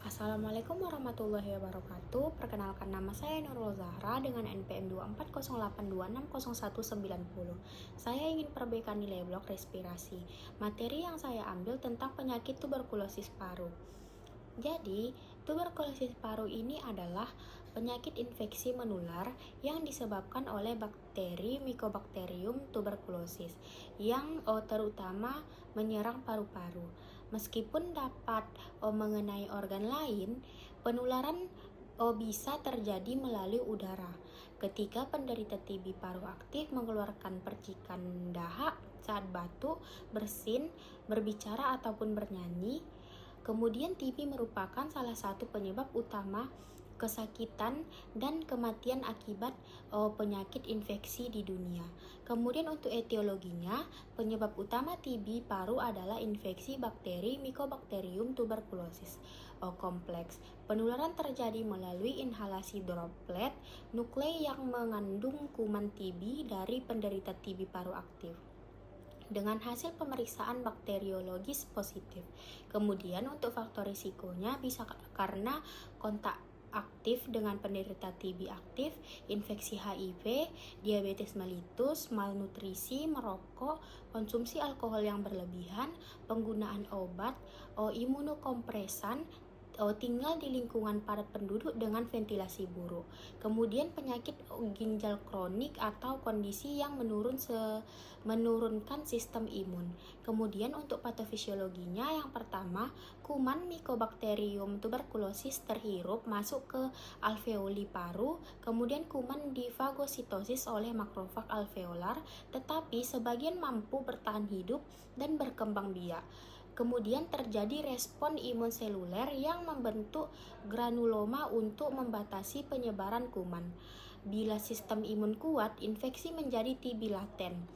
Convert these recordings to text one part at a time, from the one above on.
Assalamualaikum warahmatullahi wabarakatuh. Perkenalkan, nama saya Nurul Zahra dengan NPM 240826019. Saya ingin perbaikan nilai blok respirasi. Materi yang saya ambil tentang penyakit tuberkulosis paru. Jadi, tuberkulosis paru ini adalah penyakit infeksi menular yang disebabkan oleh bakteri Mycobacterium tuberculosis yang terutama menyerang paru-paru. Meskipun dapat mengenai organ lain, penularan bisa terjadi melalui udara. Ketika penderita TB paru aktif mengeluarkan percikan dahak saat batuk, bersin, berbicara ataupun bernyanyi. Kemudian TB merupakan salah satu penyebab utama kesakitan dan kematian akibat penyakit infeksi di dunia. Kemudian untuk etiologinya, penyebab utama TB paru adalah infeksi bakteri Mycobacterium tuberculosis kompleks. Penularan terjadi melalui inhalasi droplet nuklei yang mengandung kuman TB dari penderita TB paru aktif dengan hasil pemeriksaan bakteriologis positif. Kemudian untuk faktor risikonya bisa karena kontak aktif dengan penderita TB aktif, infeksi HIV, diabetes mellitus, malnutrisi, merokok, konsumsi alkohol yang berlebihan, penggunaan obat, imunokompresan, tinggal di lingkungan padat penduduk dengan ventilasi buruk. Kemudian penyakit ginjal kronik atau kondisi yang menurunkan sistem imun. Kemudian untuk patofisiologinya, yang pertama, kuman Mycobacterium tuberculosis terhirup masuk ke alveoli paru, kemudian kuman difagositosis oleh makrofag alveolar, tetapi sebagian mampu bertahan hidup dan berkembang biak. Kemudian terjadi respon imun seluler yang membentuk granuloma untuk membatasi penyebaran kuman. Bila sistem imun kuat, infeksi menjadi TB laten.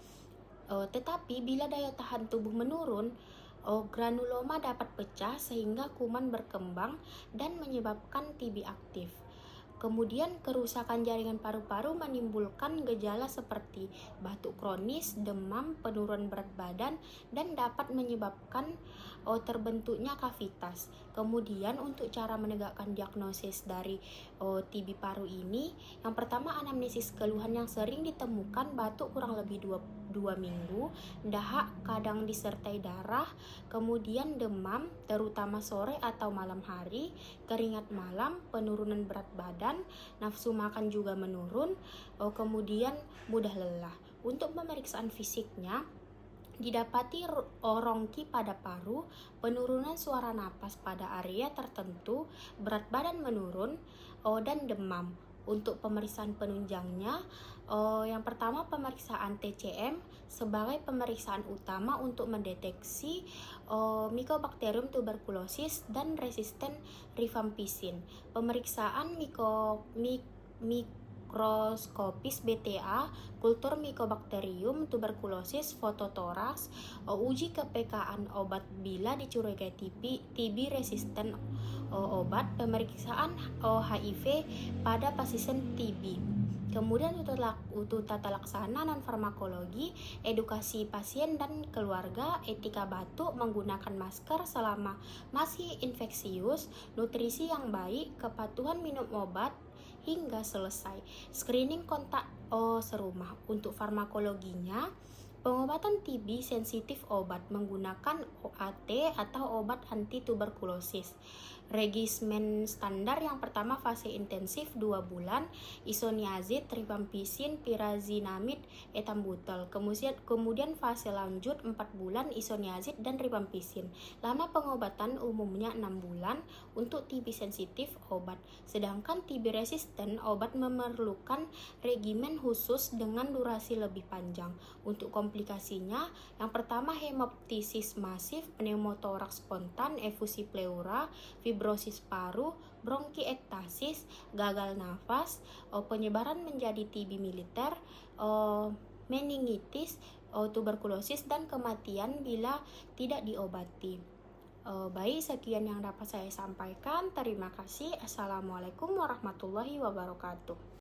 Tetapi bila daya tahan tubuh menurun, granuloma dapat pecah sehingga kuman berkembang dan menyebabkan TB aktif. Kemudian kerusakan jaringan paru-paru menimbulkan gejala seperti batuk kronis, demam, penurunan berat badan, dan dapat menyebabkan terbentuknya kavitas. Kemudian untuk cara menegakkan diagnosis dari TB paru ini, yang pertama, anamnesis keluhan yang sering ditemukan batuk kurang lebih 2 minggu, dahak kadang disertai darah, kemudian demam terutama sore atau malam hari, keringat malam, penurunan berat badan, nafsu makan juga menurun, kemudian mudah lelah. Untuk pemeriksaan fisiknya, didapati rongki pada paru, penurunan suara napas pada area tertentu, berat badan menurun, dan demam. Untuk pemeriksaan penunjangnya, yang pertama, pemeriksaan TCM sebagai pemeriksaan utama untuk mendeteksi Mycobacterium tuberculosis dan resisten rifampicin. Pemeriksaan mikroskopis BTA, kultur Mycobacterium tuberculosis, fototoraks, uji kepekaan obat bila dicurigai TB resisten obat, pemeriksaan HIV pada pasien TB. Kemudian untuk tata laksana non-farmakologi, edukasi pasien dan keluarga, etika batuk, menggunakan masker selama masih infeksius, nutrisi yang baik, kepatuhan minum obat hingga selesai. Screening kontak serumah. Untuk farmakologinya, pengobatan TB sensitif obat menggunakan OAT atau obat anti tuberkulosis. Regimen standar yang pertama, fase intensif 2 bulan, isoniazid, rifampicin, pyrazinamide, etambutol. Kemudian fase lanjut 4 bulan, isoniazid dan rifampicin. Lama pengobatan umumnya 6 bulan untuk TB sensitif obat. Sedangkan TB resisten obat memerlukan regimen khusus dengan durasi lebih panjang. Untuk komplikasinya, yang pertama, hemoptisis masif, pneumotoraks spontan, efusi pleura, fibrosis paru, bronkiektasis, gagal nafas, penyebaran menjadi TB militer, meningitis, tuberkulosis, dan kematian bila tidak diobati. Baik, sekian yang dapat saya sampaikan. Terima kasih. Assalamualaikum warahmatullahi wabarakatuh.